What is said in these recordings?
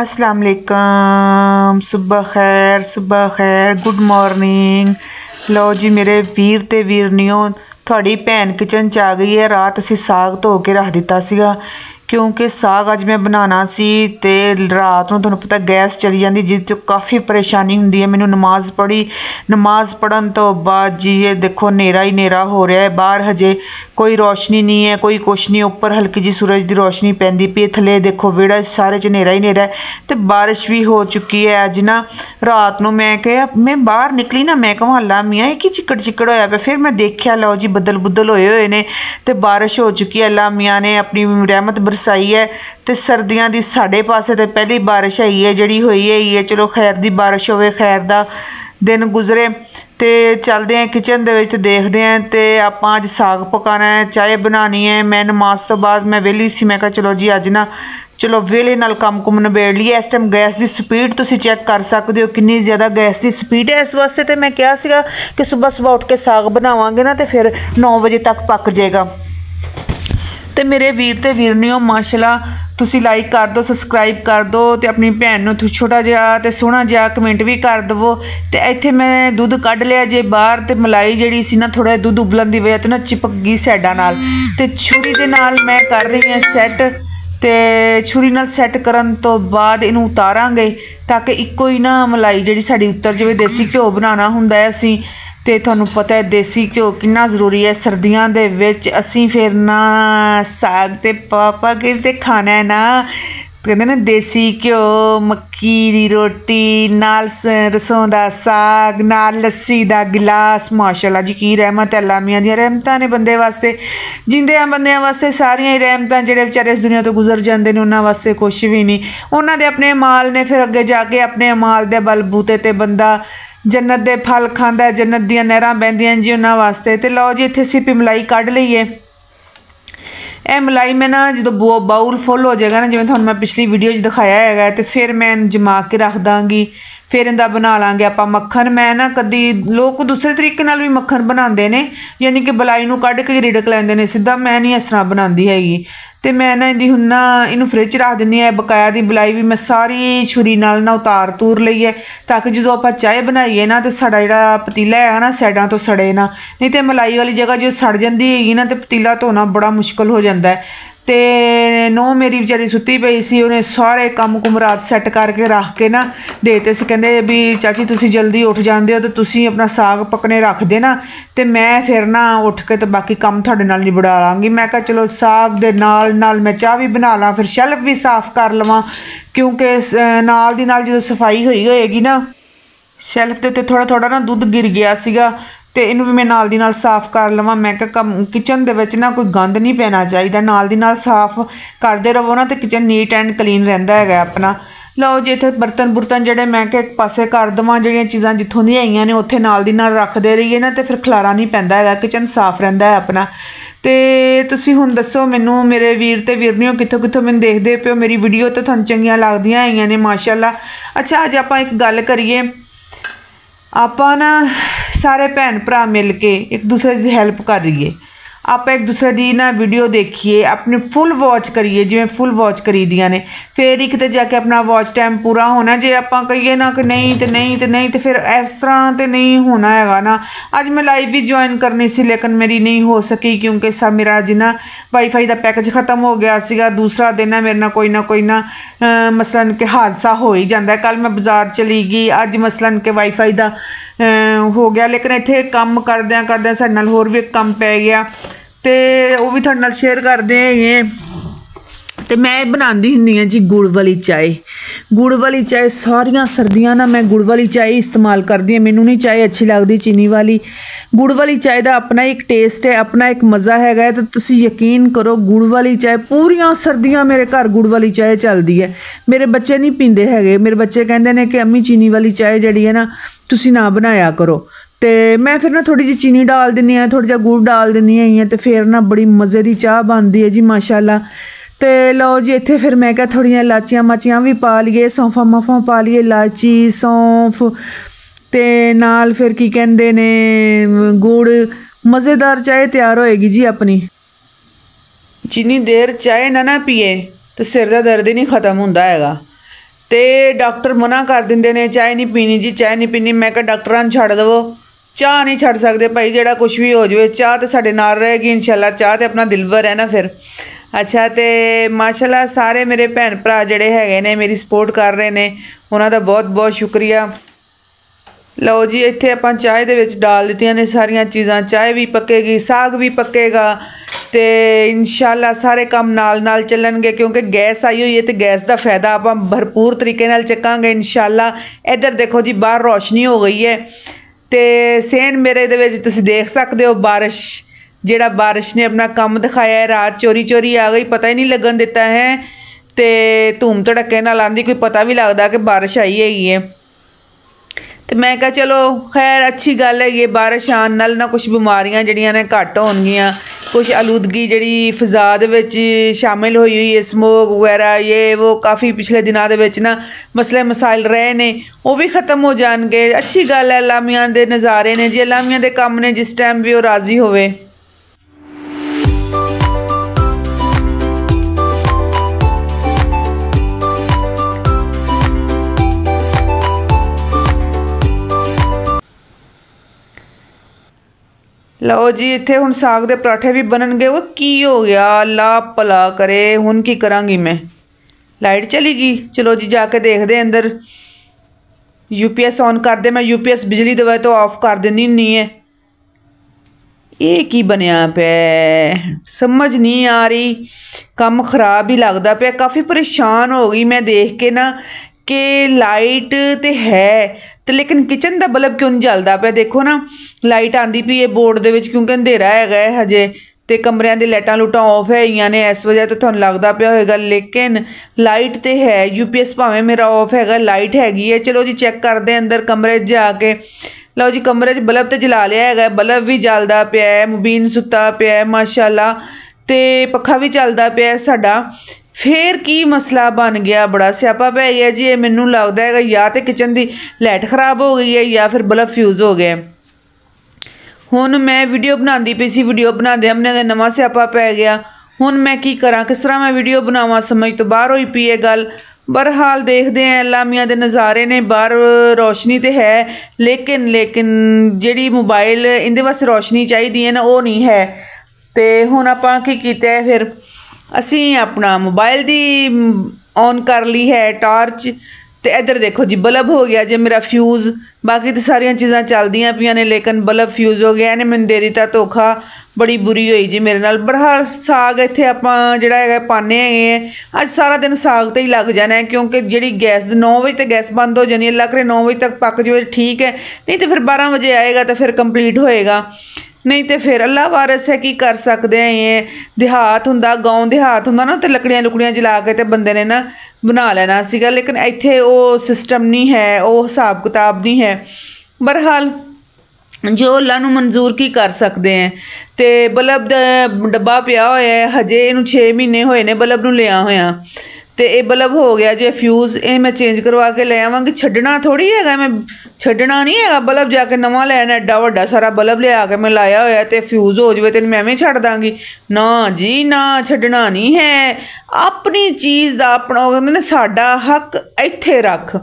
अस्सलाम वालेकुम, सुबह खैर, गुड मॉर्निंग। लो जी मेरे वीर ते वीरनियों, थोड़ी भैन किचन च आ गई है। रात असी साग धो के रख दिता सीगा क्योंकि साग अज मैं बनाना सी ते रात नूं तुहानूं पता गैस चली जाती जिस तो काफ़ी परेशानी हुंदी है। मैनूं नमाज़ पढ़ी, नमाज़ पढ़न तो बाद जी ये देखो नेरा ही नेरा हो रहा है। बाहर हजे कोई रोशनी नहीं है, कोई कुछ नहीं। उपर हल्की जी सूरज की रोशनी पैंदी पई, थले देखो विहड़ा सारे च नेरा ही नेरा है। तो बारिश भी हो चुकी है। अज ना रात नूं मैं कहा मैं बाहर निकली ना, मैं कहा हल्ला मियाँ ये कि चिक्कड़ चिक्कड़ होया पिया। फिर मैं देखा लो जी बदल बुदल होए हुए ने ते बारिश हो चुकी है। अल्लाह मियाँ ने अपनी रहमत बरसाई है ते सर्दियां दी साडे पासे ते पहली बारिश है जिहड़ी होई है। चलो खैर दी बारिश होवे, खैर दा दिन गुजरे। तो चलते हैं किचन दे विच ते देखते हैं। तो आपां अज साग पकाना है, चाय बनानी है। मैं नमाज तो बाद मैं वेली सी, मैं कहा चलो जी अज ना चलो वेले नाल कम कुम नबेड़ लीए। इस टाइम गैस की स्पीड तुसीं चैक कर सकते हो कितनी ज़्यादा गैस की स्पीड है। इस वास्ते तो मैं कहा सीगा कि सुबह सुबह उठ के साग बनावांगे ना तो फिर 9 बजे तक पक जाएगा। तो मेरे वीर ते वीरनियों माशाल्लाह तुसी लाइक कर दो, सबसक्राइब कर दो तो अपनी भैन नूं छोटा जिहा ते सोहना जिहा कमेंट भी कर दवो। तो इत्थे मैं दुध कढ़ लिया जे बाहर, तो मलाई जिहड़ी सी ना थोड़ा दुध उबलन की वजह तो ना चिपक गई साइडां नाल। ते छुरी दे नाल मैं कर रही हां सैट। तो छुरी नाल सैट करन तो बाद इनू उतारांगे ताकि इक्को ही ना मलाई जिहड़ी साडी उतर जावे। देसी घ्यो बनाना हुंदा है असीं, तो तुहानूं पता है देसी घ्यो कितना जरूरी है सर्दियां दे विच। असीं फिर ना साग ते पा के ते खाना है ना, कहते ना देसी घ्यो, मक्की दी रोटी नाल सरसों दा साग नाल लस्सी दा गिलास। माशाल्लाह जी की रहमत है, अल्लाह मियां दी रहमतां ने बंदे वास्ते। जिंदे बंदियां वास्ते सारियां ही रहमतां, जेहड़े बेचारे इस दुनिया तो गुजर जाते हैं उन्हां वास्ते कुछ भी नहीं। उन्हां दे अपने माल ने, फिर अगे जाके अपने माल दे बलबूते ते बंदा जन्नत दे फल खांदा है, जन्नत दियां नहरां बहंदियां जी उन्हां वास्ते। तो लो जी इत्थे सिर्फ मलाई कढ़ लईए। यह मलाई मैं ना जो बाउल फुल हो जाएगा ना, जिवें तुहानूं मैं पिछली वीडियो दिखाया है, तो फिर मैं जमा के रख दांगी। फिर इहदा बना लांगे आपां मक्खन। मैं ना कदी लोग दूसरे तरीके नाल भी मक्खन बनाते हैं, यानी कि मलाई नूं कढ़ के रिड़क लैंदे ने सीधा। मैं नहीं इस तरह बनाती हैगी। तो मैं ना इहदी हुण ना इनू फ्रिज रख दिंदी है। बकाया दी मलाई भी मैं सारी छुरी नाल ना उतार तूर लई है ताकि जो आपां चाय बनाईए ना तो साडा जिहड़ा पतीला है ना साइडां तो सड़े ना। नहीं तो मलाई वाली जगह जो सड़ जाती हैगी ना तो पतीला धोना बड़ा मुश्किल हो जाता है। तो नौ मेरी बेचारी सुत्ती पई सी, उन्हें सारे कम कुम रात सैट करके रख के ना देते सी। कहंदे भी चाची तुसी जल्दी उठ जाते हो तो तुसी अपना साग पकने रख देना, तो मैं फिर ना उठ के तो बाकी काम तुहाडे नाल निबड़ा लांगी। मैं कहा चलो साग दे नाल नाल मैं चाह भी बना ला, फिर शैल्फ भी साफ कर लवां क्योंकि नाल दी नाल जो सफाई होएगी ना शैल्फ दे उत्ते थोड़ा थोड़ा ना दुध गिर गया सीगा, तो इनू भी मैं नाल दी नाल साफ कर लवां। मैं कहा किचन दे विच ना कोई गंद नहीं पैना चाहिए, नाल दी नाल साफ करते रहो ना तो किचन नीट एंड क्लीन रहिंदा है अपना। लो जी इत्थे बर्तन बुर्तन जिहड़े मैं कहा एक पासे कर देवां, जिहड़ियां चीज़ां जित्थों दी आईयां ने उत्थे नाल दी नाल रखदे रहिए ना तो फिर खलारा नहीं पैंदा है, किचन साफ रहिंदा है अपना। तो तुसीं हुण दस्सो मैनूं मेरे वीर ते वीरनियों कित्थों कित्थों मैनूं देखदे पिओ, मेरी वीडियो तो तुहानूं चंगियां लगदियां आईयां ने माशाअल्लाह। अच्छा अज आपां एक गल करिए, आपां ना सारे भैन भरा मिल के एक दूसरे की हैल्प करिए। आप एक दूसरे की ना वीडियो देखिए, अपनी फुल वॉच करिए जिवें फुल वॉच करी दियां ने, फिर ही किते जाके अपना वॉच टाइम पूरा होना। जे आपां कहिए ना कि नहीं तो नहीं तो नहीं तो फिर इस तरह तो नहीं होना हैगा ना। अज मैं लाइव भी ज्वाइन करनी सी लेकिन मेरी नहीं हो सकी क्योंकि सब मेरा जिन्ना वाईफाई का पैकेज ख़त्म हो गया सीगा। दूसरा दिन है मेरे ना कोई ना मसलन कि हादसा हो ही जाता है। कल मैं बाज़ार चली गई, अज मसलन कि वाईफाई का हो गया, लेकिन इत्थे काम करद्या करद्या साडे नाल होर भी एक काम पै गया तो वह भी तुहाडे नाल शेयर करदे हैं। तो मैं बनाती हुंदी जी गुड़ वाली चाय। गुड़ वाली चाय सारियां सर्दियां ना मैं गुड़ वाली चाय इस्तेमाल करदी हूँ। मैनू नहीं चाय अच्छी लगती चीनी वाली। गुड़ वाली चाय का अपना एक टेस्ट है, अपना एक मज़ा है। तो तुसीं यकीन करो गुड़ वाली चाय पूरियां सर्दियां मेरे घर गुड़ वाली चाय चलती है। मेरे बच्चे नहीं पींदे हैगे, मेरे बच्चे कहंदे ने कि अम्मी चीनी वाली चाय जिहड़ी है ना तुसीं ना बनाया करो। तो मैं फिर ना थोड़ी जी चीनी डाल दिंदी हाँ, थोड़ा जिहा गुड़ डाल दिंदी हाँ, तो फिर ना बड़ी मज़े की चाह बनती है जी माशाअल्लाह। तो लो जी इत्थे फिर मैं क्या थोड़ियां इलाचियां माचियां भी पा लीए, सौंफा माफा पा लीए, इलाची सौंफ ते नाल फिर की कहंदे ने गुड़। मज़ेदार चाय तैयार होएगी जी अपनी। जिन्नी देर चाय ना पिए तो सिर का दर्द ही नहीं ख़त्म हुंदा हैगा। ਤੇ ਡਾਕਟਰ ਮਨਾ ਕਰ ਦਿੰਦੇ ਨੇ ਚਾਹ ਨਹੀਂ ਪੀਣੀ ਜੀ, ਚਾਹ ਨਹੀਂ ਪੀਣੀ। ਮੈਂ ਕਿਹਾ ਡਾਕਟਰਾਂ ਨੂੰ ਛੱਡ ਦੇਵੋ, ਚਾਹ ਨਹੀਂ ਛੱਡ ਸਕਦੇ ਭਾਈ, ਜਿਹੜਾ ਕੁਛ ਵੀ ਹੋ ਜਾਵੇ ਚਾਹ ਤੇ ਸਾਡੇ ਨਾਲ ਰਹੇਗੀ ਇਨਸ਼ਾਅੱਲਾ। ਚਾਹ ਤੇ ਆਪਣਾ ਦਿਲਵਰ ਹੈ ਨਾ ਫਿਰ। ਅੱਛਾ, ਤੇ ਮਾਸ਼ਾਅੱਲਾ ਸਾਰੇ ਮੇਰੇ ਭੈਣ ਭਰਾ ਜਿਹੜੇ ਹੈਗੇ ਨੇ ਮੇਰੀ ਸਪੋਰਟ ਕਰ ਰਹੇ ਨੇ, ਉਹਨਾਂ ਦਾ ਬਹੁਤ ਬਹੁਤ ਸ਼ੁਕਰੀਆ। ਲਓ ਜੀ, ਇੱਥੇ ਆਪਾਂ ਚਾਹ ਦੇ ਵਿੱਚ ਡਾਲ ਦਿੱਤੀਆਂ ਨੇ ਸਾਰੀਆਂ ਚੀਜ਼ਾਂ। ਚਾਹ ਵੀ ਪੱਕੇਗੀ, ਸਾਗ ਵੀ ਪੱਕੇਗਾ, ਤੇ ਇਨਸ਼ਾਅੱਲਾ ਸਾਰੇ ਕੰਮ ਨਾਲ ਨਾਲ ਚੱਲਣਗੇ ਕਿਉਂਕਿ ਗੈਸ ਆਈ ਹੋਈ ਹੈ ਤੇ ਗੈਸ ਦਾ ਫਾਇਦਾ ਆਪਾਂ ਭਰਪੂਰ ਤਰੀਕੇ ਨਾਲ ਚੱਕਾਂਗੇ ਇਨਸ਼ਾਅੱਲਾ। ਇੱਧਰ ਦੇਖੋ ਜੀ, ਬਾਹਰ ਰੋਸ਼ਨੀ ਹੋ ਗਈ ਹੈ ਤੇ ਸੇਨ ਮੇਰੇ ਦੇ ਵਿੱਚ ਤੁਸੀਂ ਦੇਖ ਸਕਦੇ ਹੋ ਬਾਰਿਸ਼, ਜਿਹੜਾ ਬਾਰਿਸ਼ ਨੇ ਆਪਣਾ ਕੰਮ ਦਿਖਾਇਆ ਹੈ। ਰਾਤ ਚੋਰੀ ਚੋਰੀ ਆ ਗਈ, ਪਤਾ ਹੀ ਨਹੀਂ ਲੱਗਣ ਦਿੱਤਾ ਹੈ, ਤੇ ਧੂਮ ਧੜੱਕੇ ਨਾਲ ਆਉਂਦੀ, ਕੋਈ ਪਤਾ ਵੀ ਲੱਗਦਾ ਕਿ ਬਾਰਿਸ਼ ਆਈ ਹੈਗੀ ਹੈ। ਤੇ ਮੈਂ ਕਿਹਾ ਚਲੋ ਖੈਰ ਅੱਛੀ ਗੱਲ ਹੈਗੀ, ਬਾਰਿਸ਼ ਆਉਣ ਨਾਲ ਨਾ ਕੁਛ ਬਿਮਾਰੀਆਂ ਜਿਹੜੀਆਂ ਨੇ ਘੱਟ ਹੋਣਗੀਆਂ, ਕੁਛ ਆਲੂਦਗੀ ਜਿਹੜੀ ਫਿਜ਼ਾ ਦੇ ਵਿੱਚ ਸ਼ਾਮਿਲ ਹੋਈ ਹੈ, ਸਮੋਕ ਵਗੈਰਾ ਇਹ ਉਹ ਕਾਫੀ ਪਿਛਲੇ ਦਿਨਾਂ ਦੇ ਵਿੱਚ ਨਾ ਮਸਲੇ ਮਸਾਇਲ ਰਹੇ ਨੇ, ਉਹ ਵੀ ਖ਼ਤਮ ਹੋ ਜਾਣਗੇ। ਅੱਛੀ ਗੱਲ ਹੈ, ਅੱਲਾ ਮੀਆਂ ਦੇ ਨਜ਼ਾਰੇ ਨੇ ਜੀ, ਅੱਲਾ ਮੀਆਂ ਦੇ ਕੰਮ ਨੇ, ਜਿਸ ਟਾਈਮ ਵੀ ਉਹ ਰਾਜ਼ੀ ਹੋਵੇ। ਲਓ ਜੀ, ਇੱਥੇ ਹੁਣ ਸਾਗ ਦੇ ਪਰਾਠੇ ਵੀ ਬਣਨਗੇ। ਉਹ ਕੀ ਹੋ ਗਿਆ, ਅੱਲਾ ਭਲਾ ਕਰੇ, ਹੁਣ ਕੀ ਕਰਾਂਗੀ ਮੈਂ। ਲਾਈਟ ਚਲੀ ਗਈ, ਚਲੋ ਜੀ ਜਾ ਕੇ ਦੇਖਦੇ ਅੰਦਰ। UPS ਔਨ ਕਰਦੇ, ਮੈਂ UPS ਬਿਜਲੀ ਦੇ ਵਜ੍ਹਾ ਤੋਂ ਆਫ ਕਰ ਦਿੰਦੀ ਹੁੰਦੀ ਹੈ। ਇਹ ਕੀ ਬਣਿਆ ਪਿਆ, ਸਮਝ ਨਹੀਂ ਆ ਰਹੀ, ਕੰਮ ਖਰਾਬ ਹੀ ਲੱਗਦਾ ਪਿਆ। ਕਾਫੀ ਪਰੇਸ਼ਾਨ ਹੋ ਗਈ ਮੈਂ ਦੇਖ ਕੇ ਨਾ ਕਿ ਲਾਈਟ ਤੇ ਹੈ ਤੇ ਲੇਕਿਨ ਕਿਚਨ ਦਾ ਬਲਬ ਕਿਉਂ ਨਹੀਂ ਜਲਦਾ ਪਿਆ। ਦੇਖੋ ਨਾ, ਲਾਈਟ ਆਂਦੀ ਪਈ ਹੈ ਬੋਰਡ ਦੇ ਵਿੱਚ ਕਿਉਂਕਿ ਅੰਧੇਰਾ ਹੈਗਾ ਹੈ ਹਜੇ, ਤੇ ਕਮਰਿਆਂ ਦੀ ਲਾਈਟਾਂ ਲੂਟਾਂ ਆਫ ਹੈਗੀਆਂ ਨੇ, ਇਸ ਵਜ੍ਹਾ ਤੋਂ ਤੁਹਾਨੂੰ ਲੱਗਦਾ ਪਿਆ ਹੋਏਗਾ, ਲੇਕਿਨ ਲਾਈਟ ਤੇ ਹੈ। UPS ਭਾਵੇਂ ਮੇਰਾ ਆਫ ਹੈਗਾ, ਲਾਈਟ ਹੈਗੀ ਹੈ। ਚਲੋ ਜੀ ਚੈੱਕ ਕਰਦੇ ਅੰਦਰ ਕਮਰੇ 'ਚ ਜਾ ਕੇ। ਲਓ ਜੀ, ਕਮਰੇ 'ਚ ਬਲਬ ਤੇ ਜਲਾ ਲਿਆ ਹੈਗਾ, ਬਲਬ ਵੀ ਜਲਦਾ ਪਿਆ ਹੈ, ਮੁਬੀਨ ਸੁੱਤਾ ਪਿਆ ਹੈ ਮਾਸ਼ਾਅੱਲਾ, ਤੇ ਪੱਖਾ ਵੀ ਚੱਲਦਾ ਪਿਆ ਸਾਡਾ। ਫਿਰ ਕੀ ਮਸਲਾ ਬਣ ਗਿਆ, ਬੜਾ ਸਿਆਪਾ ਪੈ ਗਿਆ ਜੀ। ਇਹ ਮੈਨੂੰ ਲੱਗਦਾ ਹੈਗਾ ਜਾਂ ਤਾਂ ਕਿਚਨ ਦੀ ਲਾਈਟ ਖ਼ਰਾਬ ਹੋ ਗਈ ਹੈ ਜਾਂ ਫਿਰ ਬਲਬ ਫਿਊਜ਼ ਹੋ ਗਿਆ। ਹੁਣ ਮੈਂ ਵੀਡੀਓ ਬਣਾਉਂਦੀ ਪਈ ਸੀ, ਵੀਡੀਓ ਬਣਾਉਂਦੇ ਦਾ ਨਵਾਂ ਸਿਆਪਾ ਪੈ ਗਿਆ। ਹੁਣ ਮੈਂ ਕੀ ਕਰਾਂ, ਕਿਸ ਤਰ੍ਹਾਂ ਮੈਂ ਵੀਡੀਓ ਬਣਾਵਾਂ, ਸਮਝ ਤੋਂ ਬਾਹਰ ਹੋਈ ਪਈ ਹੈ ਗੱਲ। ਬਹਰਹਾਲ ਦੇਖਦੇ ਹਾਂ, ਅੱਲਾ ਮੀਆਂ ਦੇ ਨਜ਼ਾਰੇ ਨੇ। ਬਾਹਰ ਰੋਸ਼ਨੀ ਤੇ ਹੈ, ਲੇਕਿਨ ਜਿਹੜੀ ਮੋਬਾਈਲ ਇਹਦੇ ਵਾਸਤੇ ਰੋਸ਼ਨੀ ਚਾਹੀਦੀ ਹੈ ਨਾ, ਉਹ ਨਹੀਂ ਹੈ। ਤੇ ਹੁਣ ਆਪਾਂ ਕੀ ਕੀਤਾ ਫਿਰ, ਅਸੀਂ ਆਪਣਾ ਮੋਬਾਈਲ ਦੀ ਔਨ ਕਰ ਲਈ ਹੈ ਟਾਰਚ, ਤੇ ਇੱਧਰ ਦੇਖੋ ਜੀ ਬਲਬ ਹੋ ਗਿਆ ਜੇ ਮੇਰਾ ਫਿਊਜ਼। ਬਾਕੀ ਤਾਂ ਸਾਰੀਆਂ ਚੀਜ਼ਾਂ ਚੱਲਦੀਆਂ ਪਈਆਂ ਨੇ, ਲੇਕਿਨ ਬਲਬ ਫਿਊਜ਼ ਹੋ ਗਿਆ। ਇਹਨੇ ਮੈਨੂੰ ਦੇ ਦਿੱਤਾ ਧੋਖਾ, ਬੜੀ ਬੁਰੀ ਹੋਈ ਜੀ ਮੇਰੇ ਨਾਲ। ਬਹਰਹਾਲ ਸਾਗ ਇੱਥੇ ਆਪਾਂ ਜਿਹੜਾ ਹੈਗਾ ਪਾਉਂਦੇ ਹੈਗੇ ਹੈ। ਅੱਜ ਸਾਰਾ ਦਿਨ ਸਾਗ 'ਤੇ ਹੀ ਲੱਗ ਜਾਣਾ ਹੈ ਕਿਉਂਕਿ ਜਿਹੜੀ ਗੈਸ 9 ਵਜੇ ਤੇ ਗੈਸ ਬੰਦ ਹੋ ਜਾਣੀ ਹੈ। ਅੱਲਾ ਕਰੇ 9 ਵਜੇ ਤੱਕ ਪੱਕ ਜਾਵੇ ਠੀਕ ਹੈ, ਨਹੀਂ ਤਾਂ ਫਿਰ 12 ਵਜੇ ਆਏਗਾ ਤਾਂ ਫਿਰ ਕੰਪਲੀਟ ਹੋਏਗਾ, ਨਹੀਂ ਤੇ ਫਿਰ ਅੱਲਾ ਵਾਰਸ ਹੈ, ਕੀ ਕਰ ਸਕਦੇ ਆ। ਇਹ ਦਿਹਾਤ ਹੁੰਦਾ, ਗਾਉਂ ਦਿਹਾਤ ਹੁੰਦਾ ਨਾ, ਤੇ ਲੱਕੜੀਆਂ ਲੁਕੜੀਆਂ ਜਲਾ ਕੇ ਤੇ ਬੰਦੇ ਨੇ ਨਾ ਬਣਾ ਲੈਣਾ ਸੀਗਾ, ਲੇਕਿਨ ਇੱਥੇ ਉਹ ਸਿਸਟਮ ਨਹੀਂ ਹੈ, ਉਹ ਹਿਸਾਬ ਕਿਤਾਬ ਨਹੀਂ ਹੈ। ਬਹਰਹਾਲ ਜੋ ਅੱਲਾ ਨੂੰ ਮਨਜ਼ੂਰ ਕੀ ਕਰ ਸਕਦੇ ਹੈ। ਤੇ ਬਲਬ ਦਾ ਡੱਬਾ ਪਿਆ ਹੋਇਆ ਹੈ, ਹਜੇ ਇਹਨੂੰ 6 ਮਹੀਨੇ ਹੋਏ ਨੇ ਬਲਬ ਨੂੰ ਲਿਆ ਹੋਇਆ, ਤੇ ਇਹ ਬਲਬ ਹੋ ਗਿਆ ਜੇ ਫਿਊਜ਼। ਇਹ ਮੈਂ ਚੇਂਜ ਕਰਵਾ ਕੇ ਲੈ ਆਵਾਂਗੀ, ਛੱਡਣਾ ਥੋੜ੍ਹੀ ਹੈਗਾ, ਮੈਂ ਛੱਡਣਾ ਨਹੀਂ ਹੈਗਾ ਬਲਬ, ਜਾ ਕੇ ਨਵਾਂ ਲੈਣਾ। ਐਡਾ ਵੱਡਾ ਸਾਰਾ ਬਲਬ ਲਿਆ ਕੇ ਮੈਂ ਲਾਇਆ ਹੋਇਆ ਤੇ ਫਿਊਜ਼ ਹੋ ਜਾਵੇ ਤੇ ਮੈਂ ਵੀ ਛੱਡ ਦਾਂਗੀ। ਨਾ ਜੀ ਨਾ, ਛੱਡਣਾ ਨਹੀਂ ਹੈ। ਆਪਣੀ ਚੀਜ਼ ਦਾ ਆਪਣਾ, ਉਹ ਕਹਿੰਦੇ ਨੇ ਸਾਡਾ ਹੱਕ ਇੱਥੇ ਰੱਖ।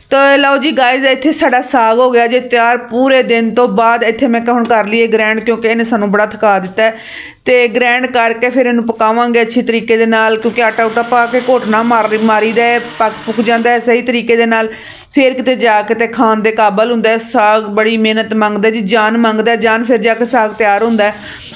ਤਾਂ ਲਓ ਜੀ ਗਾਇਜ਼, ਇੱਥੇ ਸਾਡਾ ਸਾਗ ਹੋ ਗਿਆ ਜੇ ਤਿਆਰ ਪੂਰੇ ਦਿਨ ਤੋਂ ਬਾਅਦ। ਇੱਥੇ ਮੈਂ ਹੁਣ ਕਰ ਲਈਏ ਗ੍ਰੈਂਡ ਕਿਉਂਕਿ ਇਹਨੇ ਸਾਨੂੰ ਬੜਾ ਥਕਾ ਦਿੱਤਾ ਹੈ, ਤੇ ਗ੍ਰੈਂਡ ਕਰਕੇ ਫਿਰ ਇਹਨੂੰ ਪਕਾਵਾਂਗੇ ਅੱਛੀ ਤਰੀਕੇ ਦੇ ਨਾਲ, ਕਿਉਂਕਿ ਆਟਾ ਉਟਾ ਪਾ ਕੇ ਘੋਟਣਾ ਮਾਰੀਦਾ ਹੈ, ਪੱਕ ਪੁੱਕ ਜਾਂਦਾ ਹੈ ਸਹੀ ਤਰੀਕੇ ਦੇ ਨਾਲ, ਫਿਰ ਕਿਤੇ ਜਾ ਕੇ ਤੇ ਖਾਣ ਦੇ ਕਾਬਲ ਹੁੰਦਾ ਹੈ। ਸਾਗ ਬੜੀ ਮਿਹਨਤ ਮੰਗਦਾ ਜੀ, ਜਾਨ ਮੰਗਦਾ ਜਾਨ, ਫਿਰ ਜਾ ਕੇ ਸਾਗ ਤਿਆਰ ਹੁੰਦਾ।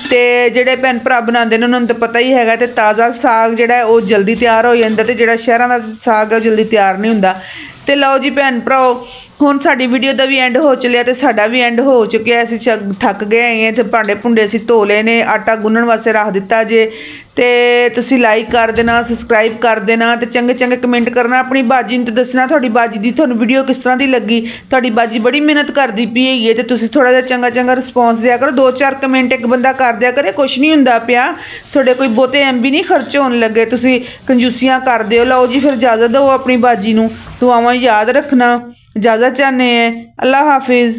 ਤੇ ਜਿਹੜੇ ਭੈਣ ਭਰਾ ਬਣਾਉਂਦੇ ਨੇ ਉਹਨਾਂ ਨੂੰ ਤਾਂ ਪਤਾ ਹੀ ਹੈਗਾ, ਤੇ ਤਾਜ਼ਾ ਸਾਗ ਜਿਹੜਾ ਉਹ ਜਲਦੀ ਤਿਆਰ ਹੋ ਜਾਂਦਾ, ਤੇ ਜਿਹੜਾ ਸ਼ਹਿਰਾਂ ਦਾ ਸਾਗ ਹੈ ਉਹ ਜਲਦੀ ਤਿਆਰ ਨਹੀਂ ਹੁੰਦਾ। ਤੇ ਲਓ ਜੀ ਭੈਣ ਭਰਾਓ, ਹੁਣ ਸਾਡੀ ਵੀਡੀਓ ਦਾ ਵੀ ਐਂਡ ਹੋ ਚੱਲਿਆ ਤੇ ਸਾਡਾ ਵੀ ਐਂਡ ਹੋ ਚੁੱਕਿਆ। ਅਸੀਂ ਥੱਕ ਗਏ ਹੈਗੇ, ਤੇ ਭਾਂਡੇ ਭੁੰਡੇ ਅਸੀਂ ਧੋ ਲਏ ਨੇ, ਆਟਾ ਗੁੰਨਣ ਵਾਸਤੇ ਰੱਖ ਦਿੱਤਾ ਜੇ। ਤੇ ਤੁਸੀਂ ਲਾਈਕ ਕਰ ਦੇਣਾ, ਸਬਸਕ੍ਰਾਈਬ ਕਰ ਦੇਣਾ, ਤੇ ਚੰਗੇ ਚੰਗੇ ਕਮੈਂਟ ਕਰਨਾ। ਆਪਣੀ ਬਾਜੀ ਨੂੰ ਤੇ ਦੱਸਣਾ ਤੁਹਾਡੀ ਬਾਜੀ ਦੀ ਤੁਹਾਨੂੰ ਵੀਡੀਓ ਕਿਸ ਤਰ੍ਹਾਂ ਦੀ ਲੱਗੀ। ਤੁਹਾਡੀ ਬਾਜੀ ਬੜੀ ਮਿਹਨਤ ਕਰਦੀ ਪਈ ਹੈਗੀ ਹੈ, ਤੇ ਤੁਸੀਂ ਥੋੜ੍ਹਾ ਜਿਹਾ ਚੰਗਾ ਚੰਗਾ ਰਿਸਪੌਂਸ ਦਿਆ ਕਰੋ। 2-4 ਕਮੈਂਟ ਇੱਕ ਬੰਦਾ ਕਰ ਦਿਆ ਕਰੇ, ਕੁਛ ਨਹੀਂ ਹੁੰਦਾ ਪਿਆ। ਤੁਹਾਡੇ ਕੋਈ ਬਹੁਤੇ MB ਨਹੀਂ ਖਰਚ ਹੋਣ ਲੱਗੇ, ਤੁਸੀਂ ਕੰਜੂਸੀਆਂ ਕਰਦੇ ਹੋ। ਲਓ ਜੀ ਫਿਰ ਇਜਾਜ਼ਤ ਦਿਓ ਆਪਣੀ ਬਾਜੀ ਨੂੰ, ਦੁਆਵਾਂ ਯਾਦ ਰੱਖਣਾ। इजाज़त चाहते हैं। अल्लाह हाफिज़।